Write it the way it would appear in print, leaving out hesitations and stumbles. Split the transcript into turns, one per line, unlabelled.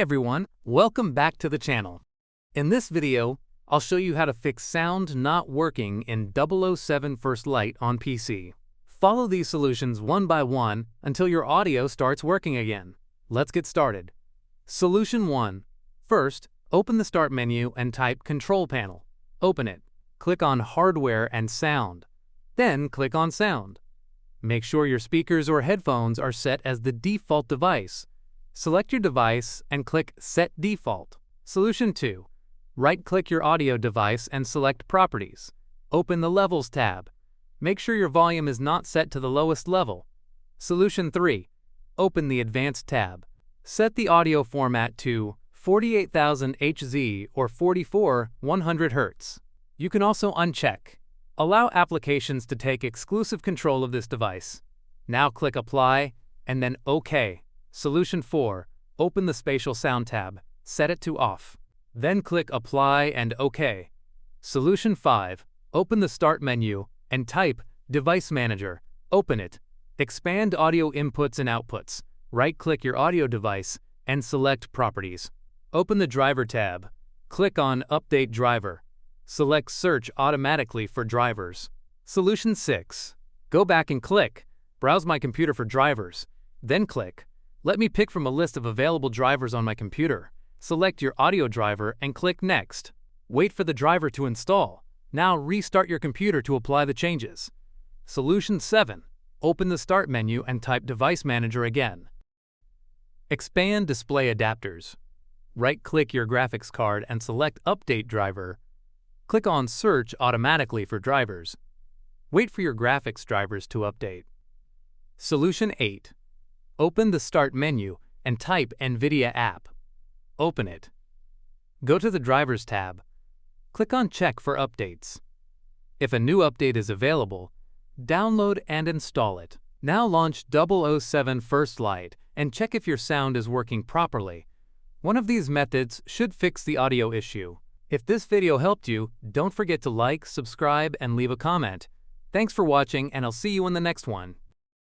everyone, welcome back to the channel. In this video, I'll show you how to fix sound not working in 007 First Light on PC. Follow these solutions one by one until your audio starts working again. Let's get started. Solution 1. First, open the Start menu and type Control Panel. Open it. Click on Hardware and Sound. Then click on Sound. Make sure your speakers or headphones are set as the default device. Select your device and click Set Default. Solution 2. Right-click your audio device and select Properties. Open the Levels tab. Make sure your volume is not set to the lowest level. Solution 3. Open the Advanced tab. Set the audio format to 48,000 Hz or 44/100 Hz. You can also uncheck. Allow applications to take exclusive control of this device. Now click Apply and then OK. Solution 4. Open the Spatial Sound tab. Set it to Off. Then click Apply and OK. Solution 5. Open the Start menu and type Device Manager. Open it. Expand audio inputs and outputs. Right-click your audio device and select Properties. Open the Driver tab. Click on Update Driver. Select Search automatically for drivers. Solution 6. Go back and click Browse my computer for drivers. Then click Let me pick from a list of available drivers on my computer. Select your audio driver and click Next. Wait for the driver to install. Now restart your computer to apply the changes. Solution 7. Open the Start menu and type Device Manager again. Expand Display Adapters. Right-click your graphics card and select Update Driver. Click on Search automatically for drivers. Wait for your graphics drivers to update. Solution 8. Open the Start menu and type NVIDIA app. Open it. Go to the Drivers tab. Click on Check for updates. If a new update is available, download and install it. Now launch 007 First Light and check if your sound is working properly. One of these methods should fix the audio issue. If this video helped you, don't forget to like, subscribe, and leave a comment. Thanks for watching, and I'll see you in the next one.